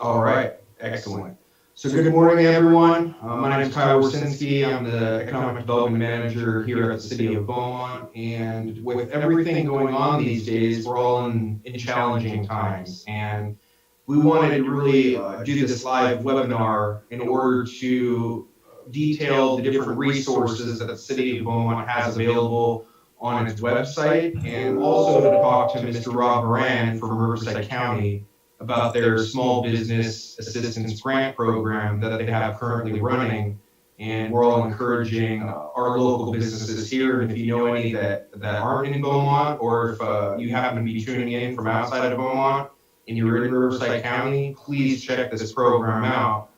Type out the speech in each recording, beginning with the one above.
All right, excellent. So good morning, everyone. My name is Kyle Warsinski. I'm the Economic Development Manager here at the City of Beaumont. And with everything going on these days, we're all in challenging times. And we wanted to really do this live webinar in order to detail the different resources that the City of Beaumont has available on its website, and also to talk to Mr. Rob Moran from Riverside County about their small business assistance grant program that they have currently running. And we're all encouraging our local businesses here. And if you know any that aren't in Beaumont, or if you happen to be tuning in from outside of Beaumont and you're in Riverside County, please check this program out,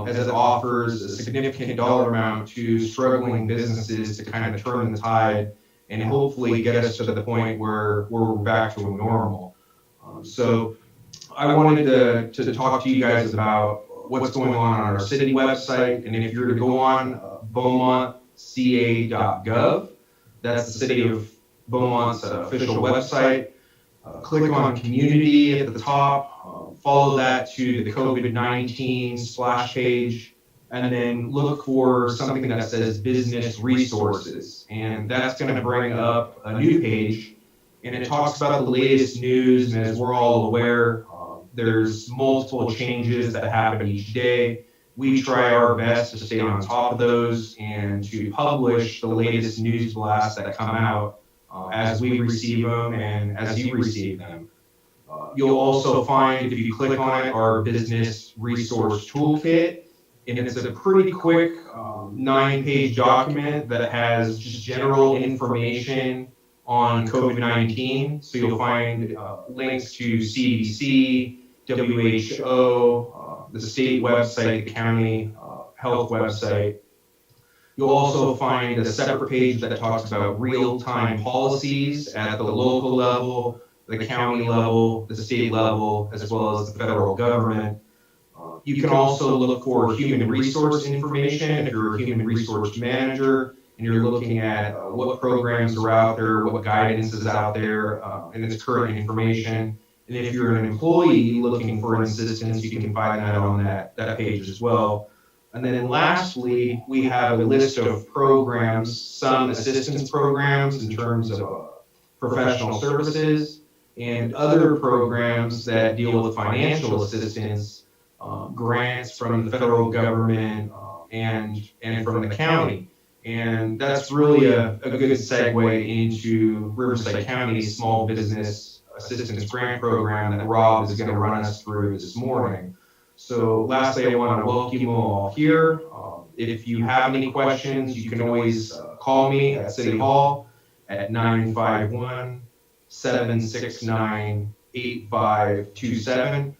as it offers a significant dollar amount to struggling businesses to kind of turn the tide and hopefully get us to the point where we're back to a normal. So I wanted to talk to you guys about what's going on our city website. And if you're to go on beaumontca.gov, that's the City of Beaumont's official website. Click on community at the top, follow that to the COVID-19 splash page, and then look for something that says business resources. And that's going to bring up a new page, and it talks about the latest news. And as we're all aware, there's multiple changes that happen each day. We try our best to stay on top of those and to publish the latest news blasts that come out as we receive them and as you receive them. You'll also find, if you click on it, our business resource toolkit, and it's a pretty quick 9-page document that has just general information on COVID-19. So you'll find links to CDC, WHO, the state website, the county health website. You'll also find a separate page that talks about real-time policies at the local level, the county level, the state level, as well as the federal government. You can also look for human resource information if you're a human resource manager and you're looking at what programs are out there, what guidance is out there, and its current information. And if you're an employee looking for assistance, you can find that on that page as well. And then lastly, we have a list of programs, some assistance programs in terms of professional services, and other programs that deal with financial assistance, grants from the federal government and from the county. And that's really a good segue into Riverside County's small business assistance grant program that Rob is going to run us through this morning. So lastly, I want to welcome you all here. If you have any questions, you can always call me at City Hall at 951-769-8527.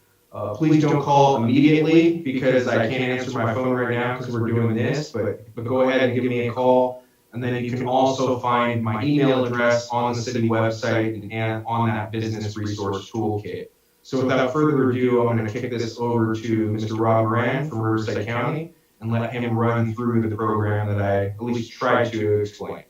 Please don't call immediately because I can't answer my phone right now because we're doing this, but go ahead and give me a call. And then you can also find my email address on the city website and on that business resource toolkit. So without further ado, I'm going to kick this over to Mr. Rob Moran from Riverside County and let him run through the program that I at least tried to explain.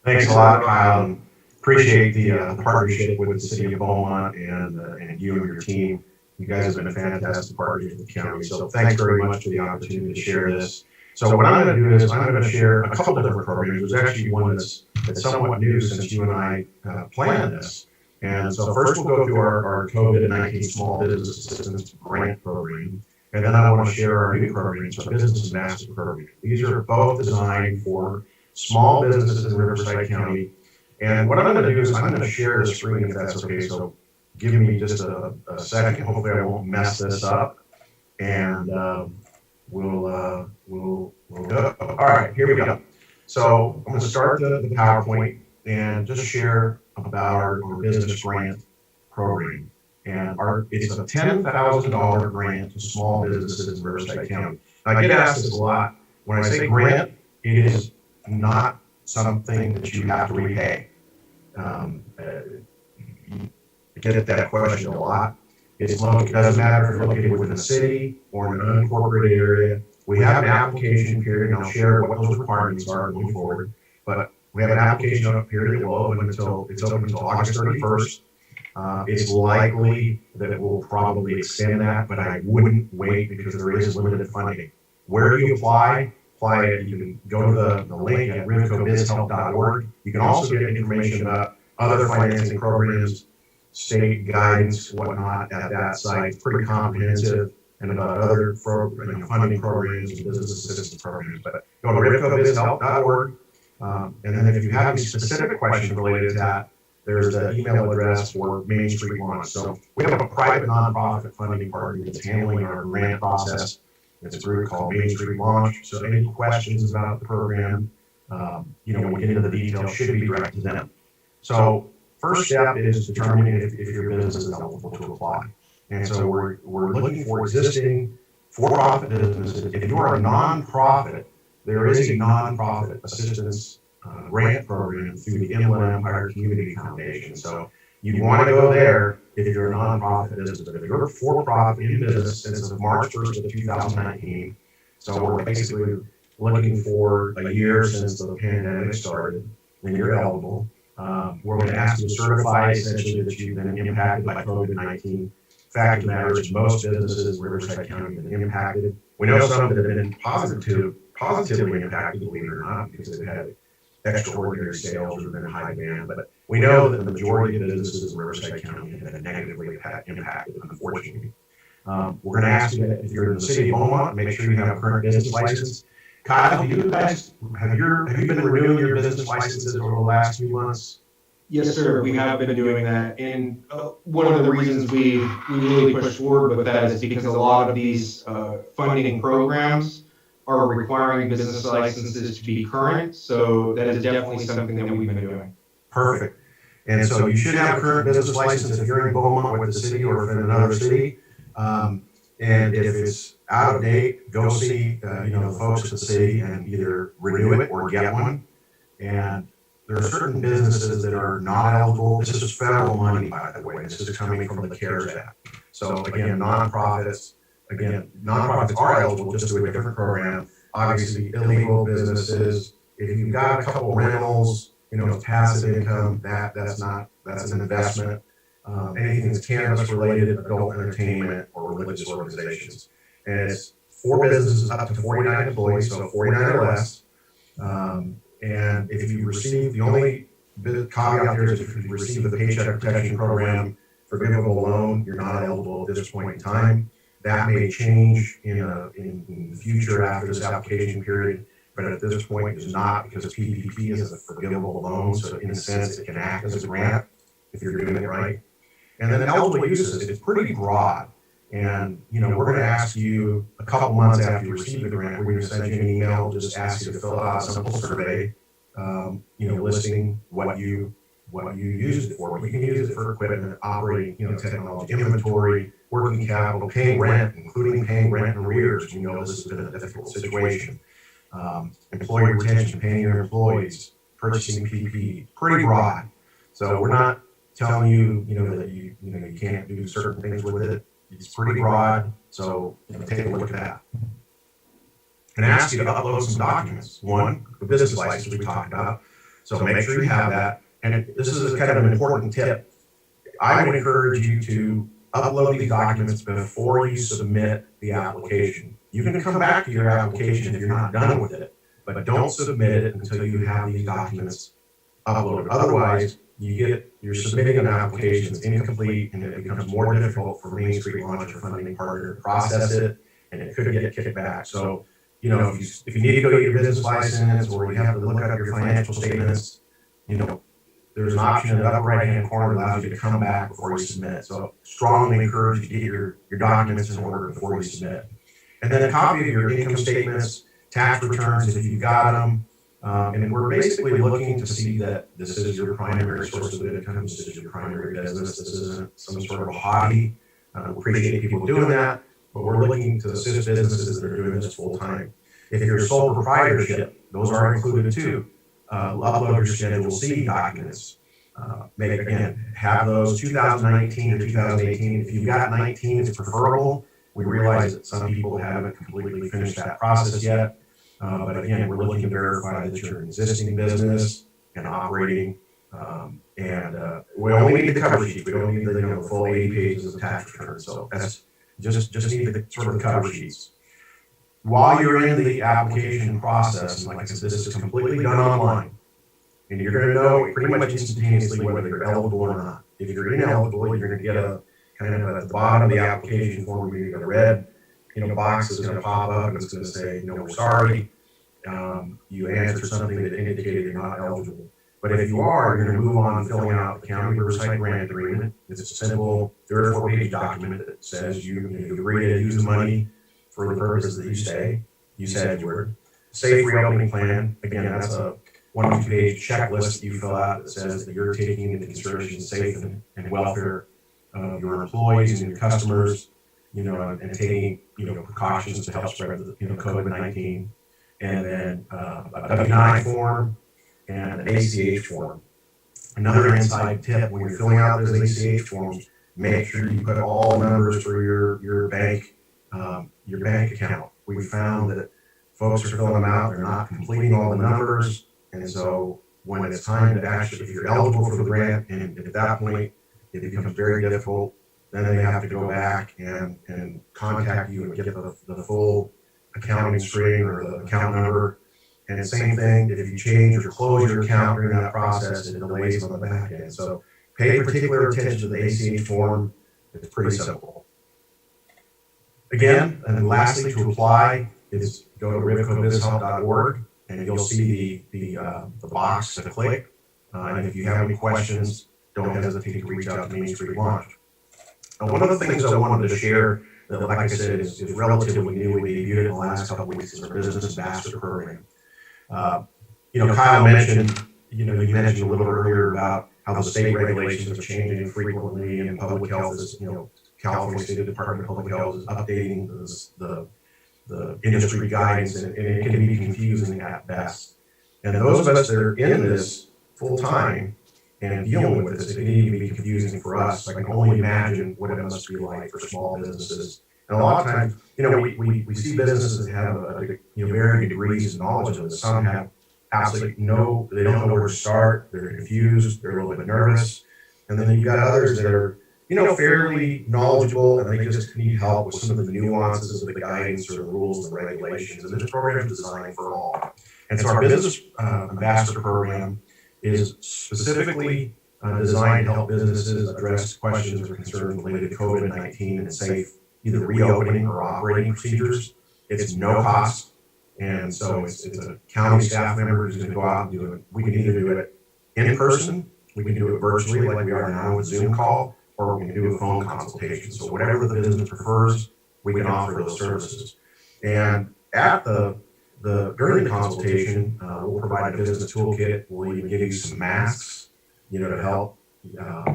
Thanks a lot, Kyle. Appreciate the partnership with the City of Beaumont and you and your team. You guys have been a fantastic partners with the county. So thanks very much for the opportunity to share this. So what I'm going to do is I'm going to share a couple of different programs. There's actually one that's somewhat new since you and I planned this. And so first we'll go through our COVID-19 Small Business Assistance Grant Program. And then I want to share our new programs, our Business Ambassador Program. These are both designed for small businesses in Riverside County. And what I'm going to do is I'm going to share the screen if that's okay. So give me just a second. Hopefully I won't mess this up. And we'll go. All right, here we go. So I'm going to start the PowerPoint and just share about our business grant program. And it's a $10,000 grant to small businesses in Riverside County. Now, I get asked this a lot. When I say grant, it is not something that you have to repay. I get that question a lot. It doesn't matter if you're located within a city or in an unincorporated area. We have an application period, and I'll share what those requirements are going forward. But we have an application period that will open until August 31st. It's likely that we'll probably extend that, but I wouldn't wait because there is limited funding. Where do you apply? You can go to the link at rivcobizhelp.org. You can also get information about other financing programs, state guidance, whatnot at that site. It's pretty comprehensive, and about other funding programs and business assistance programs. But go to rivcobizhelp.org. And then if you have any specific questions related to that, there's the email address for Main Street Launch. So we have a private nonprofit funding partner that's handling our grant process. It's a group called Main Street Launch. So any questions about the program, when we get into the details, should be directed to them. So first step is determining if your business is eligible to apply. And so we're looking for existing for-profit businesses. If you are a nonprofit, there is a nonprofit assistance grant program through the Inland Empire Community Foundation. So you want to go there if you're a nonprofit business. But if you're a for-profit in business since March 1st of 2019, so we're basically looking for a year since the pandemic started, then you're eligible. We're going to ask you to certify essentially that you've been impacted by COVID-19. Fact of the matter is most businesses in Riverside County have been impacted. We know some that have been positively impacted, believe it or not, because they've had extraordinary sales or been in high demand. But we know that the majority of businesses in Riverside County have been negatively impacted, unfortunately. We're going to ask you that if you're in the city of Beaumont, make sure you have a current business license. Kyle, have you been renewing your business licenses over the last few months? Yes, sir. We have been doing that. And one of the reasons we really push forward with that is because a lot of these funding programs are requiring business licenses to be current. So that is definitely something that we've been doing. Perfect. And so you should have a current business license if you're in Beaumont with the city or if in another city. And if it's out of date, go see the folks at the city and either renew it or get one. And there are certain businesses that are not eligible. This is federal money, by the way. This is coming from the CARES Act. So again, nonprofits are eligible just to a different program. Obviously, illegal businesses, if you've got a couple rentals, passive income, that's an investment. Anything that's cannabis related, adult entertainment, or religious organizations. And it's for businesses up to 49 employees, so 49 or less. And if you receive, the only caveat there is if you receive the Paycheck Protection Program forgivable loan, you're not eligible at this point in time. That may change in the future after this application period, but at this point it's not, because PPP is a forgivable loan, so in a sense it can act as a grant if you're doing it right. And then eligible uses, it's pretty broad. And we're going to ask you a couple months after you receive the grant, we're going to send you an email, just ask you to fill out a simple survey, listing what you use it for. You can use it for equipment, operating, technology, inventory, working capital, paying rent, including paying rent and arrears. This has been a difficult situation. Employee retention, paying your employees, purchasing PPE, pretty broad. So we're not telling you, that you can't do certain things with it. It's pretty broad, so take a look at that. And ask you to upload some documents. One, the business license we talked about. So make sure you have that. And this is kind of an important tip. I would encourage you to upload these documents before you submit the application. You can come back to your application if you're not done with it, but don't submit it until you have these documents uploaded. Otherwise, you're submitting an application that's incomplete, and it becomes more difficult for Main Street Launch or funding partner to process it, and it could get kicked back. So, if you need to go get your business license, or you have to look up your financial statements, there's an option in the upper right-hand corner that allows you to come back before you submit. So strongly encourage you to get your documents in order before you submit. And then a copy of your income statements, tax returns if you've got them. And we're basically looking to see that this is your primary source of income, this is your primary business, this isn't some sort of a hobby. We appreciate people doing that, but we're looking to assist businesses that are doing this full time. If you're a sole proprietorship, those are included too. Upload your Schedule C documents. Have those 2019 or 2018. If you've got 19, it's preferable. We realize that some people haven't completely finished that process yet. But again, we're looking to verify that you're an existing business and operating. We only need the cover sheet. We don't need the full 80 pages of tax return. So that's just need the sort of the cover sheets. While you're in the application process, and like I said, this is completely done online, and you're going to know pretty much instantaneously whether you're eligible or not. If you're ineligible, you're going to get a kind of at the bottom of the application form, you get a red box that's going to pop up and it's going to say, we're sorry. You answered something that indicated you're not eligible. But if you are, you're going to move on filling out the County Riverside Grant Agreement. It's a simple 3 or 4 page document that says you agree to use the money for the purposes that you said you were. Safe reopening plan, again, that's a 1 or 2 page checklist that you fill out that says that you're taking into consideration the safe and welfare of your employees and your customers, and taking, precautions to help spread the, COVID-19. And then a W-9 form and an ACH form. Another inside tip, when you're filling out those ACH forms, make sure you put all numbers for your bank account. We found that folks are filling them out, they're not completing all the numbers, and so when it's time to actually, if you're eligible for the grant, and at that point it becomes very difficult, then they have to go back and contact you and get the full accounting string or the account number. And the same thing, if you change or close your account during that process, it delays on the back end. So pay particular attention to the ACH form. It's pretty simple. Again, and lastly, to apply is go to rivcobizhelp.org and you'll see the box to click. And if you have any questions, don't hesitate to reach out to Main Street Launch. Now, one of the things I wanted to share that, like I said, is relatively new. We debuted it in the last couple of weeks is our Business Ambassador Program. Kyle mentioned, you mentioned a little earlier about how the state regulations are changing frequently, and public health is, California State Department of Public Health is updating the industry guidance, and it can be confusing at best. And those of us that are in this full time and dealing with this, it can even be confusing for us. I can only imagine what it must be like for small businesses. And a lot of times, we see businesses that have varying degrees of knowledge of this. Some have absolutely they don't know where to start. They're confused. They're a little bit nervous. And then you've got others that are, fairly knowledgeable, and they just need help with some of the nuances of the guidance or the rules and regulations. And this program is designed for all. And so our Business Ambassador Program is specifically designed to help businesses address questions or concerns related to COVID-19 and safe either reopening or operating procedures. It's no cost. And so it's a county staff member who's going to go out and do it. We can either do it in person, we can do it virtually like we are now with Zoom call, or we can do a phone consultation. So whatever the business prefers, we can offer those services. And at during the consultation, we'll provide a business toolkit. We'll even give you some masks, to help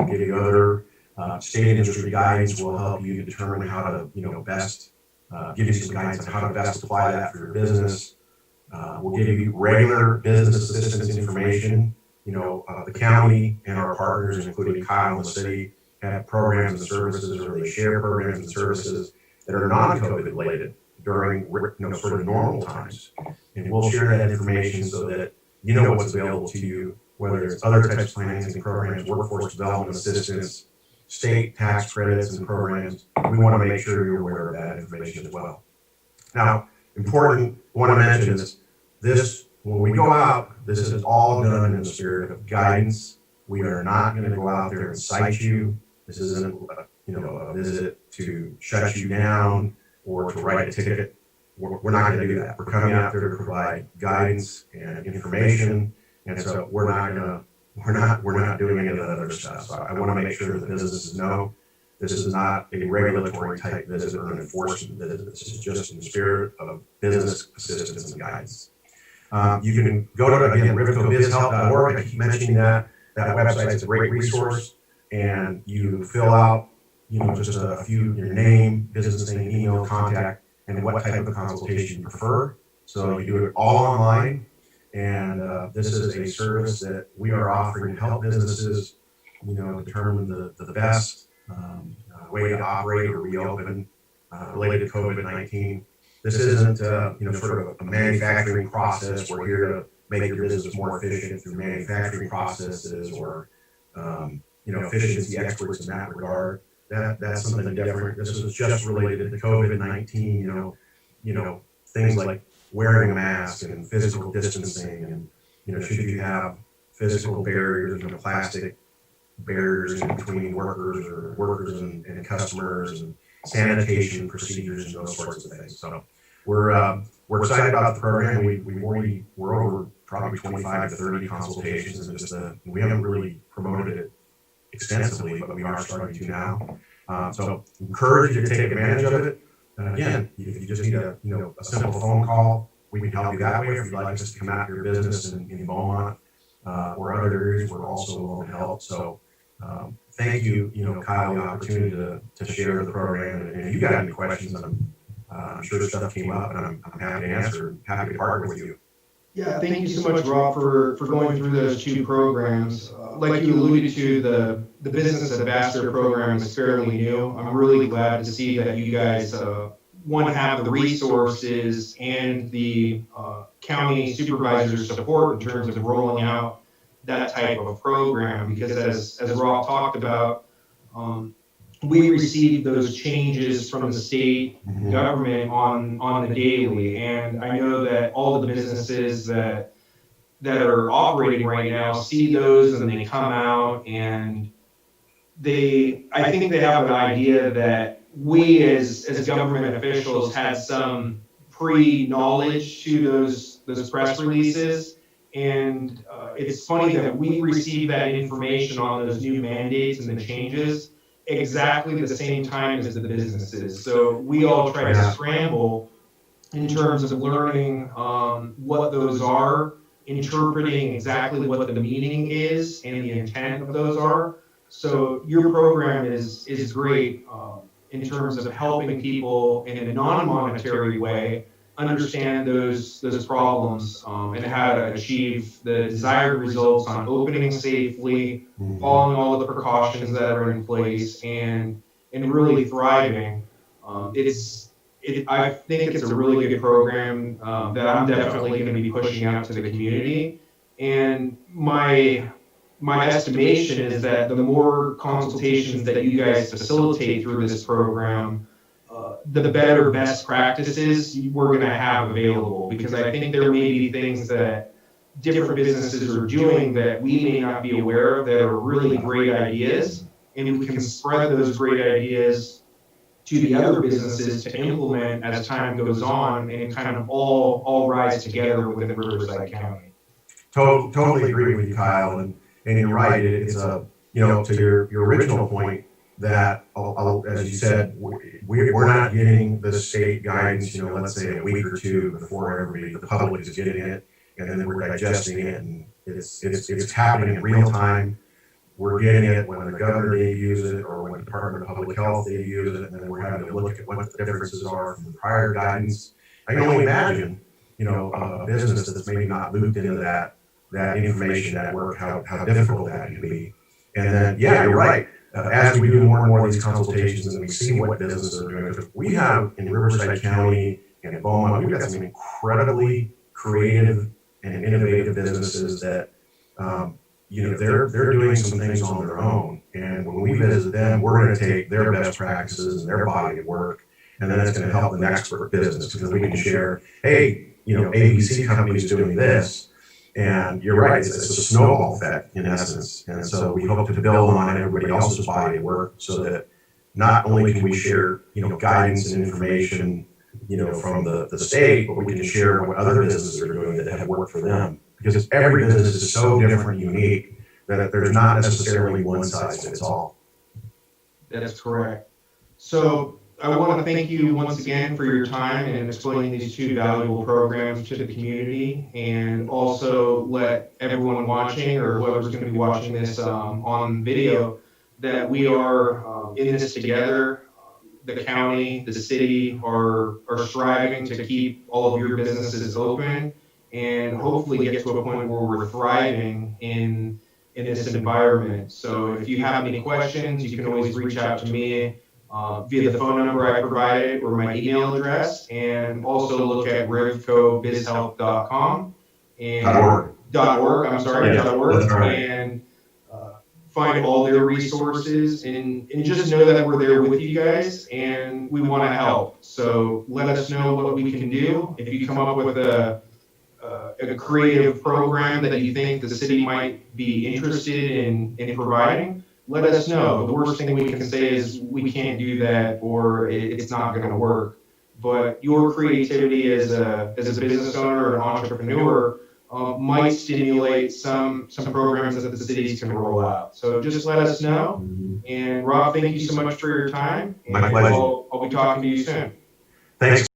give you other state industry guidance. Will help you determine how to, best give you some guidance on how to best apply that for your business. We'll give you regular business assistance information. The county and our partners, including Kyle and the city, have programs and services, or they share programs and services that are non-COVID related during sort of normal times. And we'll share that information so that you know what's available to you, whether it's other types of financing programs, workforce development assistance, state tax credits and programs. We want to make sure you're aware of that information as well. Now, important, I want to mention this, when we go out, this is all done in the spirit of guidance. We are not going to go out there and cite you. This isn't a visit to shut you down or to write a ticket. We're not going to do that. We're coming out there to provide guidance and information, and so we're not doing any of that other stuff. So I want to make sure that businesses know this is not a regulatory type visit or an enforcement visit. This is just in the spirit of business assistance and guidance. You can go to, again, rivcobizhelp.org. I keep mentioning that. That website is a great resource, and you fill out, just a few, your name, business name, email, contact, and what type of consultation you prefer. So you do it all online, and this is a service that we are offering to help businesses, determine the best way to operate or reopen related to COVID-19. This isn't, sort of a manufacturing process. We're here make your business more efficient through manufacturing processes or, efficiency experts in that regard. That's something different. This is just related to COVID-19, things like wearing a mask and physical distancing and, should you have physical barriers, plastic barriers in between workers or workers and customers and sanitation procedures and those sorts of things. So we're excited about the program. We're over probably 25 to 30 consultations, and we haven't really promoted it extensively, but we are starting to now. So encourage you to take advantage of it. And again, if you just need a simple phone call, we can help you that way. If you'd like us to come out to your business in Beaumont or other areas, we're also willing to help. So thank you, Kyle, the opportunity to share the program. And if you got any questions, I'm sure stuff came up, and I'm happy to answer. Happy to partner with you. Yeah, thank you so much, Rob, for going through those two programs. Like you alluded to, the Business Ambassador program is fairly new. I'm really glad to see that you guys, one, have the resources and the county supervisor support in terms of rolling out that type of program. Because as Rob talked about, we receive those changes from the state government on the daily, and I know that all of the businesses that are operating right now see those, and they come out, and I think they have an idea that we as government officials had some pre-knowledge to those press releases, and it's funny that we receive that information on those new mandates and the changes exactly the same time as the businesses. So we all try to scramble in terms of learning what those are, interpreting exactly what the meaning is and the intent of those are. So your program is great in terms of helping people in a non-monetary way understand those problems and how to achieve the desired results on opening safely, following all of the precautions that are in place, and really thriving. I think it's a really good program that I'm definitely going to be pushing out to the community. And my estimation is that the more consultations that you guys facilitate through this program, the better best practices we're going to have available, because I think there may be things that different businesses are doing that we may not be aware of that are really great ideas, and we can spread those great ideas to the other businesses to implement as time goes on, and kind of all rise together within Riverside County. Totally agree with you, Kyle, and you're right. It's to your original point, that, as you said, we're not getting the state guidance, let's say a week or two before the public is getting it, and then we're digesting it, and it's happening in real time. We're getting it when the governor debuts it, or when the Department of Public Health debuts it, and then we're having to look at what the differences are from the prior guidance. I can only imagine, a business that's maybe not looped into that information network, how difficult that can be. And then, yeah, you're right. As we do more and more of these consultations and we see what businesses are doing, because we have in Riverside County and in Beaumont, we've got some incredibly creative and innovative businesses that, they're doing some things on their own. And when we visit them, we're going to take their best practices and their body of work, and then it's going to help the next business, because we can share, hey, ABC company's doing this. And you're right, it's a snowball effect in essence. And so we hope to build on everybody else's body of work, so that not only can we share, guidance and information, from the state, but we can share what other businesses are doing that have worked for them. Because every business is so different and unique that there's not necessarily one size fits all. That's correct. So I want to thank you once again for your time and explaining these two valuable programs to the community, and also let everyone watching, or whoever's going to be watching this on video, that we are in this together. The county, the city are striving to keep all of your businesses open, and hopefully get to a point where we're thriving in this environment. So if you have any questions, you can always reach out to me via the phone number I provided or my email address, and also look at rivcobizhealth.com. and .org. .org. I'm sorry, Yeah, .org, that's right. and find all their resources, and just know that we're there with you guys and we want to help. So let us know what we can do. If you come up with a creative program that you think the city might be interested in providing, let us know. The worst thing we can say is we can't do that, or it's not going to work. But your creativity as a business owner or an entrepreneur might stimulate some programs that the cities can roll out. So just let us know. And Rob, thank you so much for your time. My And pleasure. I'll be talking to you soon. Thanks.